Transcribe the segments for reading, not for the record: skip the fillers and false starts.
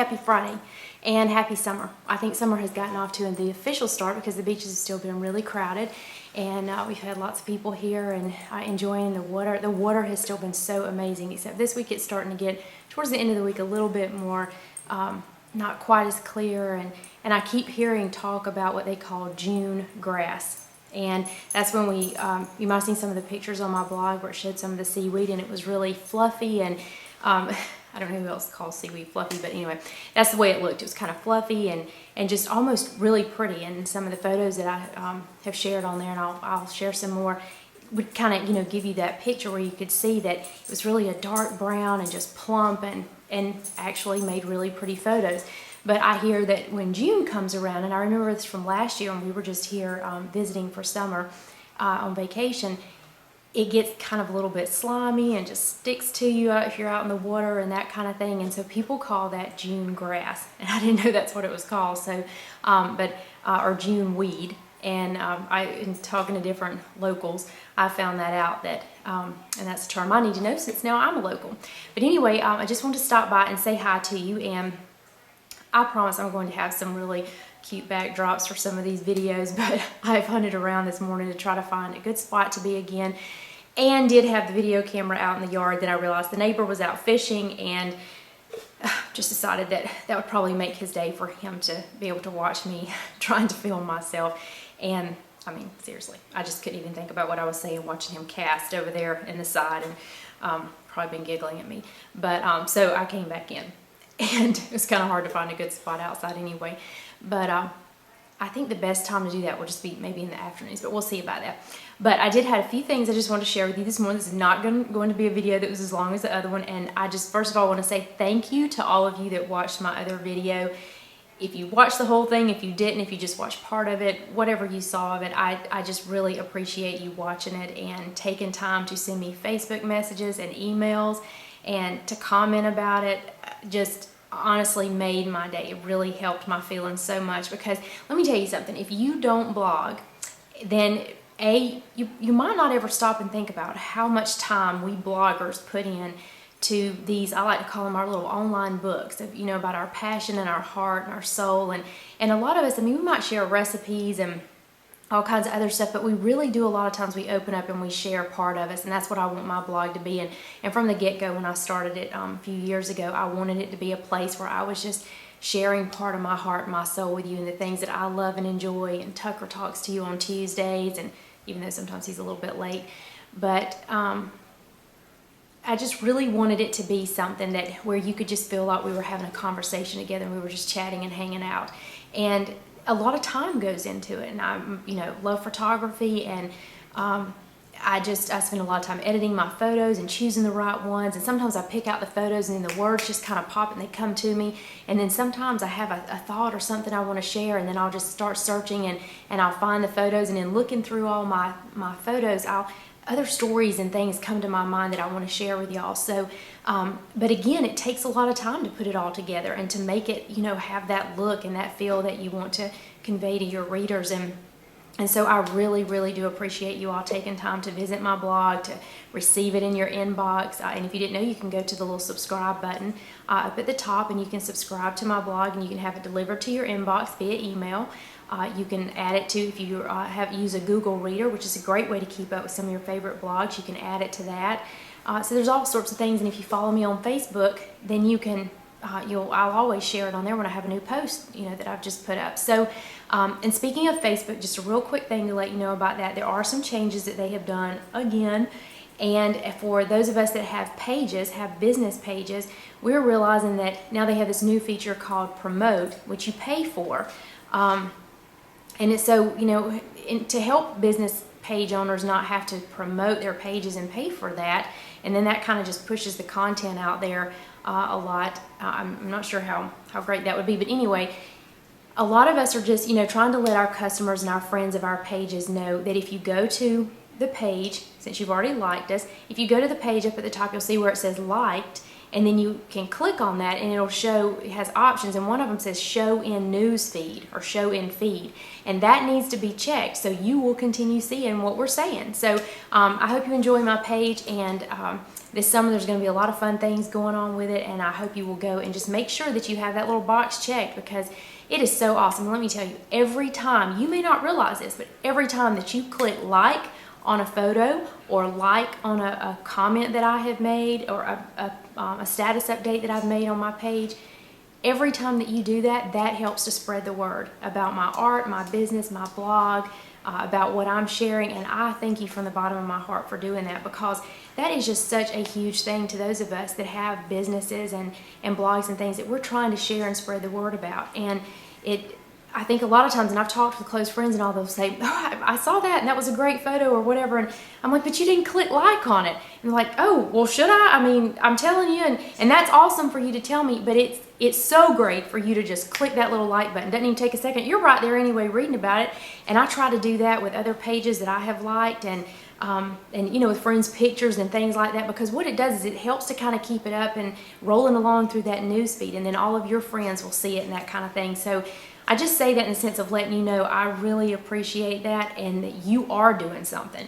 happy Friday and happy summer. I think summer has gotten off to the official start because the beaches have still been really crowded, and we've had lots of people here and enjoying the water. The water has still been so amazing, except this week it's starting to get, towards the end of the week, a little bit more not quite as clear, and I keep hearing talk about what they call June grass. And that's when we, you might have seen some of the pictures on my blog where it showed some of the seaweed, and it was really fluffy, and I don't know who else calls seaweed fluffy, but anyway, that's the way it looked. It was kind of fluffy and just almost really pretty. And some of the photos that I have shared on there, and I'll share some more, would kind of, you know, give you that picture where you could see that it was really a dark brown and just plump, and actually made really pretty photos. But I hear that when June comes around, and I remember this from last year when we were just here visiting for summer on vacation, it gets kind of a little bit slimy and just sticks to you if you're out in the water and that kind of thing. And so people call that June grass, and I didn't know that's what it was called. So, or June weed. And in talking to different locals, I found that out, that and that's a term I need to know since now I'm a local. But anyway, I just wanted to stop by and say hi to you, and I promise I'm going to have some really cute backdrops for some of these videos, but I've hunted around this morning to try to find a good spot to be again, and did have the video camera out in the yard. Then I realized the neighbor was out fishing, and just decided that that would probably make his day for him to be able to watch me trying to film myself. And I mean, seriously, I just couldn't even think about what I was saying watching him cast over there in the side, and probably been giggling at me. But so I came back in, and it was kind of hard to find a good spot outside anyway. But I think the best time to do that will just be maybe in the afternoons, but we'll see about that. But I did have a few things I just wanted to share with you this morning. This is not going to be a video that was as long as the other one, and I just first of all want to say thank you to all of you that watched my other video. If you watched the whole thing, if you didn't, if you just watched part of it, whatever you saw of it, I just really appreciate you watching it and taking time to send me Facebook messages and emails and to comment about it. Just honestly made my day. It really helped my feelings so much, because let me tell you something, if you don't blog, then you might not ever stop and think about how much time we bloggers put in to these, I like to call them our little online books of, you know, about our passion and our heart and our soul, and a lot of us, I mean, we might share recipes and all kinds of other stuff, but we really do, a lot of times we open up and we share part of us, and that's what I want my blog to be. And from the get-go, when I started it a few years ago, I wanted it to be a place where I was just sharing part of my heart and my soul with you, and the things that I love and enjoy. And Tucker talks to you on Tuesdays, and even though sometimes he's a little bit late, but I just really wanted it to be something that where you could just feel like we were having a conversation together, and we were just chatting and hanging out. And a lot of time goes into it, and I, you know, love photography, and I spend a lot of time editing my photos and choosing the right ones. And sometimes I pick out the photos and then the words just kind of pop and they come to me. And then sometimes I have a thought or something I want to share, and then I'll just start searching and I'll find the photos, and then looking through all my photos, other stories and things come to my mind that I want to share with y'all. So, but again, it takes a lot of time to put it all together and to make it, you know, have that look and that feel that you want to convey to your readers. And so I really, really do appreciate you all taking time to visit my blog, to receive it in your inbox. And if you didn't know, you can go to the little subscribe button up at the top, and you can subscribe to my blog, and you can have it delivered to your inbox via email. You can add it to, if you use a Google Reader, which is a great way to keep up with some of your favorite blogs, you can add it to that. So there's all sorts of things, and if you follow me on Facebook, then you can, I'll always share it on there when I have a new post, you know, that I've just put up. So, and speaking of Facebook, just a real quick thing to let you know about that. There are some changes that they have done again. And for those of us that have pages, have business pages, we're realizing that now they have this new feature called Promote, which you pay for. And it's so, you know, to help business page owners not have to promote their pages and pay for that, and then that kind of just pushes the content out there a lot. I'm not sure how great that would be, but anyway, a lot of us are just, you know, trying to let our customers and our friends of our pages know that if you go to the page, since you've already liked us, if you go to the page up at the top, you'll see where it says liked, and then you can click on that and it'll show, it has options, and one of them says show in news feed or show in feed, and that needs to be checked so you will continue seeing what we're saying. So I hope you enjoy my page, and this summer there's going to be a lot of fun things going on with it, and I hope you will go and just make sure that you have that little box checked, because it is so awesome. Let me tell you, every time, you may not realize this, but every time that you click like on a photo or like on a comment that I have made, or a status update that I've made on my page, every time that you do that, that helps to spread the word about my art, my business, my blog, about what I'm sharing. And I thank you from the bottom of my heart for doing that, because that is just such a huge thing to those of us that have businesses and blogs and things that we're trying to share and spread the word about. And I think a lot of times, and I've talked with close friends and all, they'll say, oh, I saw that and that was a great photo or whatever, and I'm like, but you didn't click like on it. And they're like, oh, well, should I? I mean, I'm telling you, and that's awesome for you to tell me, but it's so great for you to just click that little like button. Doesn't even take a second. You're right there anyway reading about it, and I try to do that with other pages that I have liked, and you know, with friends' pictures and things like that, because what it does is it helps to kind of keep it up and rolling along through that news feed, and then all of your friends will see it and that kind of thing. So I just say that in the sense of letting you know I really appreciate that, and that you are doing something.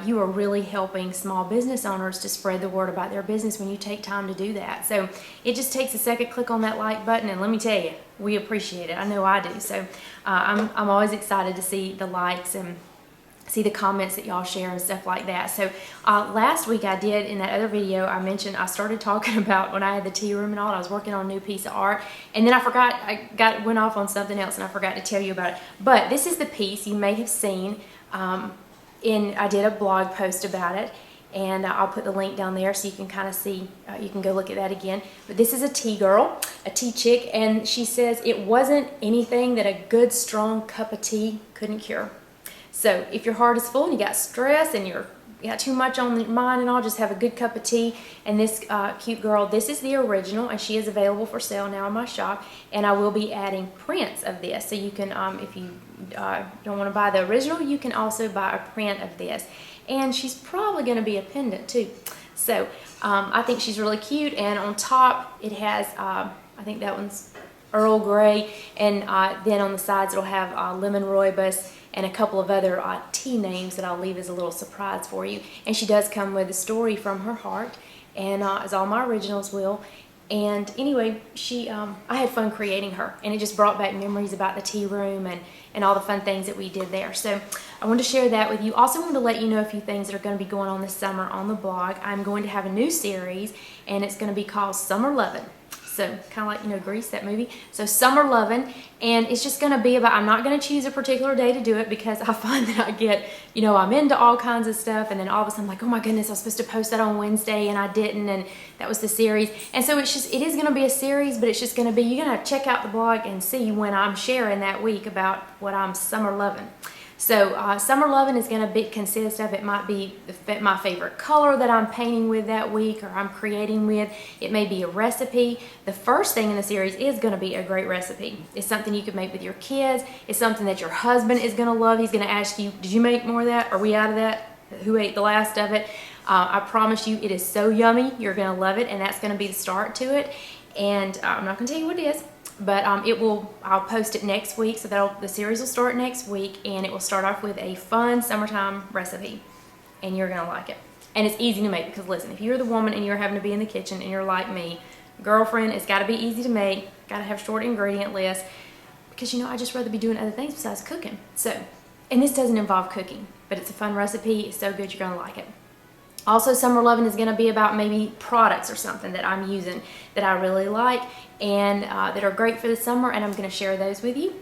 You are really helping small business owners to spread the word about their business when you take time to do that. So it just takes a second, click on that like button, and let me tell you, we appreciate it. I know I do. So I'm always excited to see the likes and see the comments that y'all share and stuff like that. So last week I did, in that other video, I mentioned I started talking about when I had the tea room and all, I was working on a new piece of art, and then I forgot, went off on something else and I forgot to tell you about it. But this is the piece you may have seen, I did a blog post about it, and I'll put the link down there so you can kind of see, you can go look at that again. But this is a tea girl, a tea chick, and she says it wasn't anything that a good strong cup of tea couldn't cure. So if your heart is full and you got stress and you got too much on your mind and all, just have a good cup of tea. And this cute girl, this is the original, and she is available for sale now in my shop. And I will be adding prints of this, so you can, if you don't want to buy the original, you can also buy a print of this. And she's probably going to be a pendant too. So I think she's really cute. And on top it has, I think that one's Earl Grey, and then on the sides it'll have lemon rooibos and a couple of other tea names that I'll leave as a little surprise for you. And she does come with a story from her heart, and as all my originals will. And anyway, I had fun creating her, and it just brought back memories about the tea room and all the fun things that we did there. So I wanted to share that with you. Also wanted to let you know a few things that are going to be going on this summer on the blog. I'm going to have a new series, and it's going to be called Summer Lovin'. So kind of like, you know, Grease, that movie. So Summer Lovin', and it's just going to be about, I'm not going to choose a particular day to do it, because I find that I get, you know, I'm into all kinds of stuff, and then all of a sudden I'm like, oh my goodness, I was supposed to post that on Wednesday and I didn't, and that was the series. And so it is going to be a series, but it's just going to be, you're going to check out the blog and see when I'm sharing that week about what I'm summer loving. So Summer Lovin' is going to consist of, it might be my favorite color that I'm painting with that week, or I'm creating with. It may be a recipe. The first thing in the series is going to be a great recipe. It's something you could make with your kids. It's something that your husband is going to love. He's going to ask you, did you make more of that? Are we out of that? Who ate the last of it? I promise you, it is so yummy. You're going to love it, and that's going to be the start to it. And I'm not going to tell you what it is, but I'll post it next week, so the series will start next week, and it will start off with a fun summertime recipe, and you're gonna like it. And it's easy to make, because listen, if you're the woman and you're having to be in the kitchen and you're like me, girlfriend, it's got to be easy to make, got to have short ingredient list, because you know, I just rather be doing other things besides cooking. So, and this doesn't involve cooking, but it's a fun recipe. It's so good, you're gonna like it. Also, Summer Lovin' is going to be about maybe products or something that I'm using that I really like, and that are great for the summer, and I'm going to share those with you.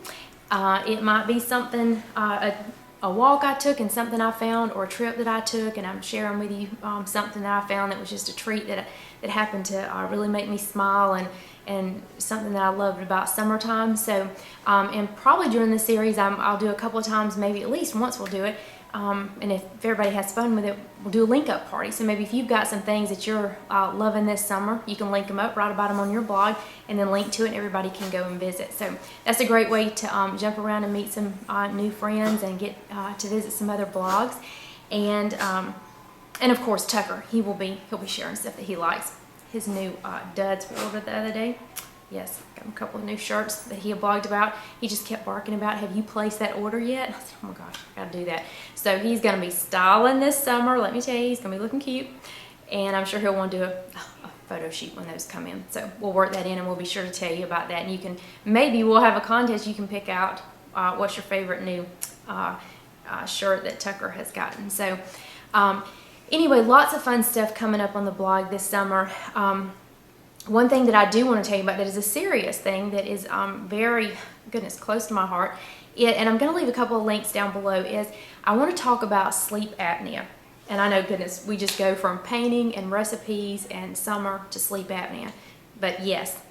It might be something, a walk I took and something I found, or a trip that I took, and I'm sharing with you something that I found that was just a treat that happened to really make me smile, and something that I loved about summertime. So, and probably during the series, I'll do a couple of times, maybe at least once we'll do it. And if everybody has fun with it, we'll do a link up party. So maybe if you've got some things that you're loving this summer, you can link them up, write about them on your blog, and then link to it, and everybody can go and visit. So that's a great way to jump around and meet some new friends, and get to visit some other blogs. And of course Tucker, he'll be sharing stuff that he likes. his new duds we ordered the other day. Yes, got him a couple of new shirts that he had blogged about. He just kept barking about, have you placed that order yet? I said, oh my gosh, I gotta do that. So he's gonna be styling this summer. Let me tell you, he's gonna be looking cute. And I'm sure he'll want to do a photo shoot when those come in. So we'll work that in and we'll be sure to tell you about that. And you can, maybe we'll have a contest. You can pick out what's your favorite new shirt that Tucker has gotten. So anyway, lots of fun stuff coming up on the blog this summer. One thing that I do want to tell you about that is a serious thing that is very, goodness, close to my heart. And I'm going to leave a couple of links down below, is I want to talk about sleep apnea. And I know, goodness, we just go from painting and recipes and summer to sleep apnea. But yes,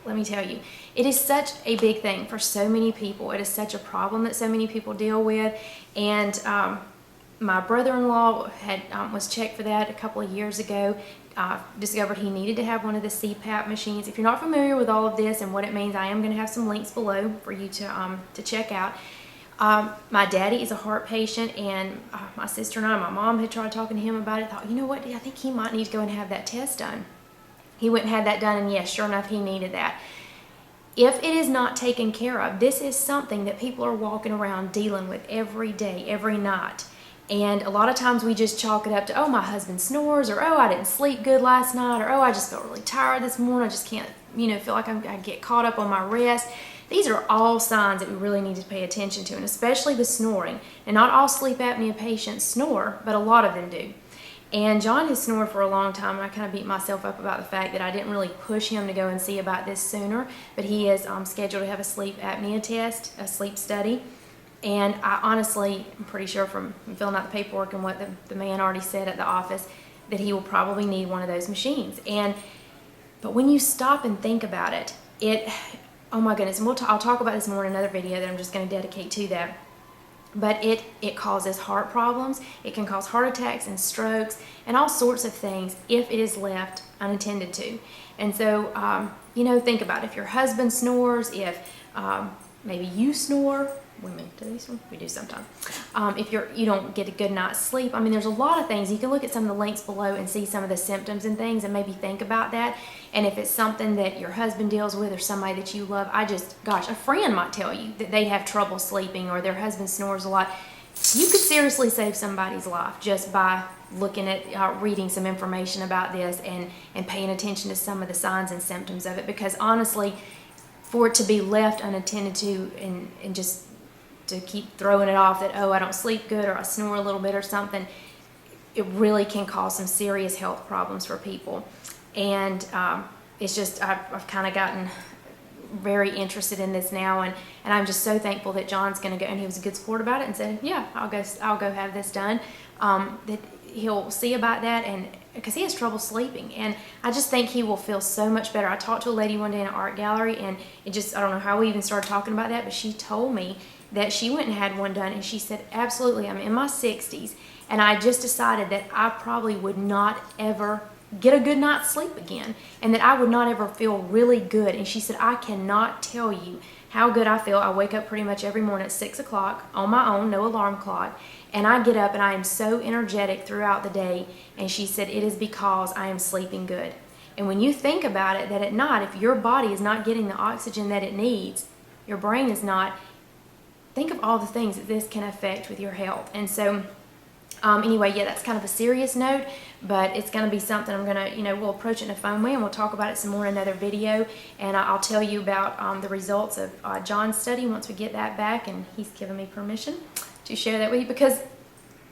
let me tell you, it is such a big thing for so many people. It is such a problem that so many people deal with. And my brother-in-law was checked for that a couple of years ago. Discovered he needed to have one of the CPAP machines. If you're not familiar with all of this and what it means, I am going to have some links below for you to check out. My daddy is a heart patient, and my sister and my mom had tried talking to him about it. Thought, you know what, I think he might need to go and have that test done. He went and had that done, and yes, sure enough, he needed that. If it is not taken care of, this is something that people are walking around dealing with every day, every night. And a lot of times we just chalk it up to, oh, my husband snores, or oh, I didn't sleep good last night, or oh, I just felt really tired this morning. I just can't, feel like I get caught up on my rest. These are all signs that we really need to pay attention to, and especially the snoring. And not all sleep apnea patients snore, but a lot of them do. And John has snored for a long time, and I kind of beat myself up about the fact that I didn't really push him to go and see about this sooner. But he is scheduled to have a sleep apnea test, a sleep study. And I honestly, I'm pretty sure from filling out the paperwork and what the man already said at the office, that he will probably need one of those machines. But when you stop and think about it, oh my goodness, and I'll talk about this more in another video that I'm just going to dedicate to that. But it causes heart problems. It can cause heart attacks and strokes and all sorts of things if it is left unattended to. And so, think about it. If your husband snores, if maybe you snore, women do these ones? We do sometimes. If you don't get a good night's sleep, there's a lot of things. You can look at some of the links below and see some of the symptoms and things and maybe think about that. And if it's something that your husband deals with or somebody that you love, a friend might tell you that they have trouble sleeping or their husband snores a lot. You could seriously save somebody's life just by looking at, reading some information about this and paying attention to some of the signs and symptoms of it. Because honestly, for it to be left unattended to and just to keep throwing it off that, oh, I don't sleep good or I snore a little bit or something, it really can cause some serious health problems for people. And it's just, I've kind of gotten very interested in this now, and I'm just so thankful that John's going to go, and he was a good sport about it and said, yeah, I'll go have this done. That he'll see about that, and because he has trouble sleeping, and I just think he will feel so much better. I talked to a lady one day in an art gallery, and I don't know how we even started talking about that, but she told me that she went and had one done, and she said, absolutely, I'm in my 60s, and I just decided that I probably would not ever get a good night's sleep again, and that I would not ever feel really good. And she said, I cannot tell you how good I feel. I wake up pretty much every morning at 6 o'clock on my own, no alarm clock, and I get up and I am so energetic throughout the day. And she said, it is because I am sleeping good. And when you think about it, that at night, if your body is not getting the oxygen that it needs, your brain is not, think of all the things that this can affect with your health. And so anyway, yeah, that's kind of a serious note, but it's going to be something I'm going to, we'll approach it in a fun way, and we'll talk about it some more in another video. And I'll tell you about the results of John's study once we get that back, and he's given me permission to share that with you. Because,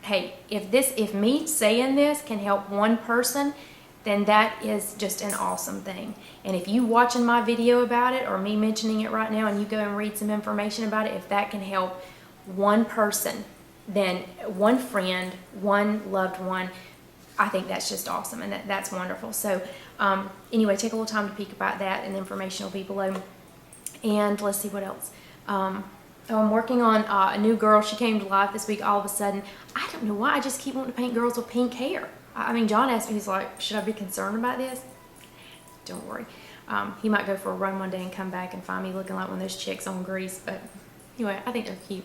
hey, if me saying this can help one person, then that is just an awesome thing. And if you watching my video about it, or me mentioning it right now, and you go and read some information about it, if that can help one person, then one friend, one loved one, I think that's just awesome, and that's wonderful. So anyway, take a little time to peek about that, and the information will be below. And let's see what else. I'm working on a new girl. She came to life this week all of a sudden. I don't know why, I just keep wanting to paint girls with pink hair. John asked me, he's like, should I be concerned about this? Don't worry. He might go for a run one day and come back and find me looking like one of those chicks on Grease. But anyway, I think they're cute.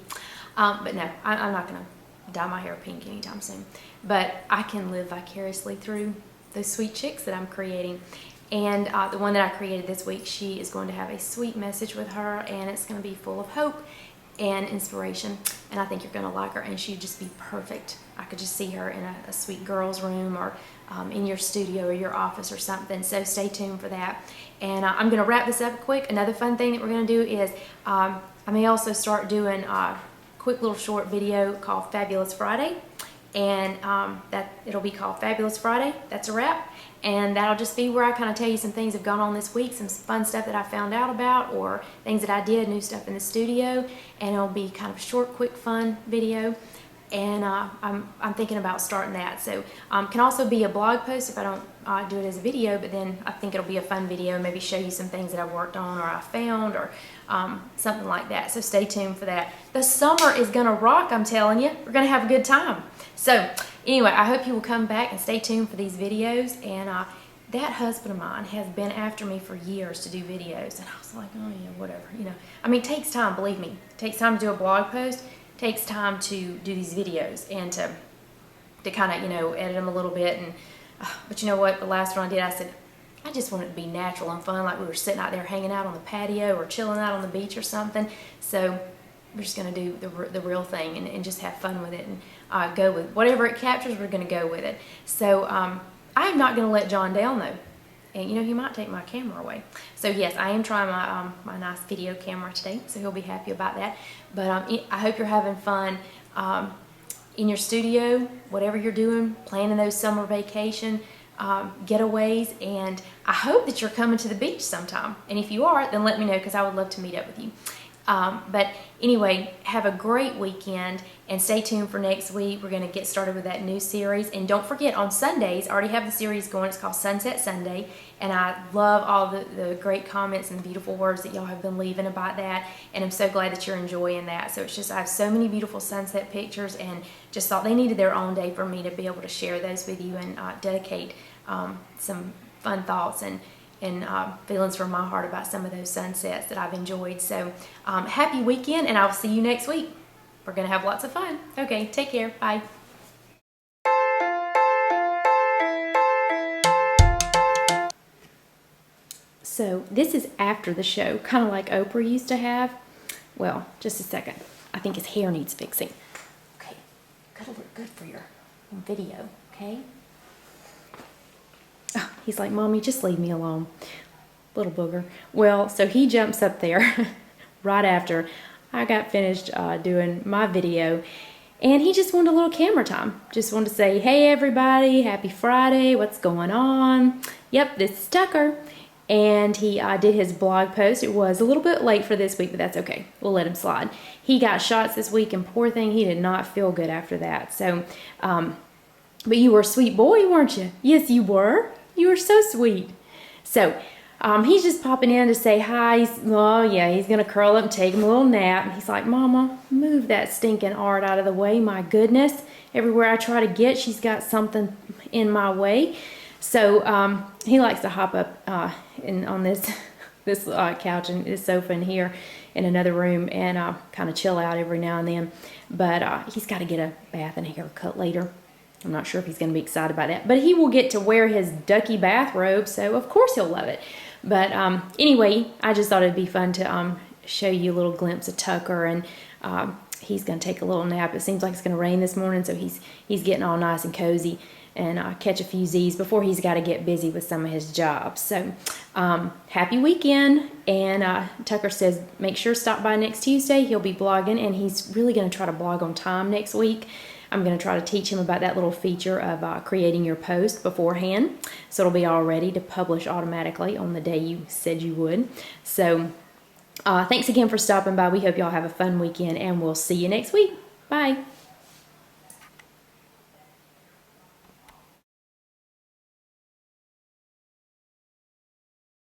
But no, I'm not going to dye my hair pink anytime soon. But I can live vicariously through those sweet chicks that I'm creating. And the one that I created this week, she is going to have a sweet message with her, and it's going to be full of hope and inspiration, and I think you're going to like her, and she'd just be perfect. I could just see her in a sweet girl's room, or in your studio or your office or something. So stay tuned for that. And I'm going to wrap this up quick. Another fun thing that we're going to do is I may also start doing a quick little short video called Fabulous Friday, and that it'll be called Fabulous Friday. That's a wrap. And that'll just be where I kind of tell you some things that have gone on this week, some fun stuff that I found out about, or things that I did, new stuff in the studio. And it'll be kind of a short, quick, fun video. And I'm thinking about starting that. So can also be a blog post if I don't do it as a video, but then I think it'll be a fun video, maybe show you some things that I've worked on or I found, or something like that. So stay tuned for that. The summer is gonna rock, I'm telling you. We're gonna have a good time. So anyway, I hope you will come back and stay tuned for these videos. And that husband of mine has been after me for years to do videos, and I was like, oh yeah, whatever, you know. I mean, it takes time, believe me. It takes time to do a blog post. It takes time to do these videos and to kind of, you know, edit them a little bit. And but you know what? The last one I did, I said, I just want it to be natural and fun, like we were sitting out there hanging out on the patio or chilling out on the beach or something. So we're just going to do the real thing and just have fun with it, and go with whatever it captures. We're going to go with it. So I'm not going to let John down though. And you know, he might take my camera away. So yes, I am trying my my nice video camera today, so he'll be happy about that. But I hope you're having fun in your studio, whatever you're doing, planning those summer vacation getaways, and I hope that you're coming to the beach sometime. And if you are, then let me know, because I would love to meet up with you. But anyway, have a great weekend, and stay tuned for next week. We're going to get started with that new series. And don't forget, on Sundays, I already have the series going. It's called Sunset Sunday. And I love all the great comments and the beautiful words that y'all have been leaving about that. And I'm so glad that you're enjoying that. So it's just, I have so many beautiful sunset pictures, and just thought they needed their own day for me to be able to share those with you, and dedicate some fun thoughts and feelings from my heart about some of those sunsets that I've enjoyed. So happy weekend, and I'll see you next week. We're going to have lots of fun. Okay, take care. Bye. So this is after the show, kind of like Oprah used to have. Well, just a second. I think his hair needs fixing. Okay, gotta look good for your video, okay? Oh, he's like, Mommy, just leave me alone. Little booger. Well, so he jumps up there right after I got finished doing my video, and he just wanted a little camera time. Just wanted to say, hey everybody, happy Friday, what's going on? Yep, this is Tucker. And he did his blog post. It was a little bit late for this week, but that's okay. We'll let him slide. He got shots this week, and poor thing, he did not feel good after that. So, but you were a sweet boy, weren't you? Yes, you were. You were so sweet. So, he's just popping in to say hi. Oh, yeah, he's going to curl up and take him a little nap. And he's like, Mama, move that stinking art out of the way. My goodness. Everywhere I try to get, she's got something in my way. So he likes to hop up on this couch and this sofa in here in another room, and kind of chill out every now and then. But he's got to get a bath and a haircut later. I'm not sure if he's going to be excited about that. But he will get to wear his ducky bathrobe, so of course he'll love it. But anyway, I just thought it'd be fun to show you a little glimpse of Tucker, and he's going to take a little nap. It seems like it's going to rain this morning, so he's getting all nice and cozy, and catch a few Z's before he's got to get busy with some of his jobs. So happy weekend. And Tucker says make sure to stop by next Tuesday. He'll be blogging, and he's really going to try to blog on time next week. I'm going to try to teach him about that little feature of creating your post beforehand, so it'll be all ready to publish automatically on the day you said you would. So thanks again for stopping by. We hope y'all have a fun weekend, and we'll see you next week. Bye.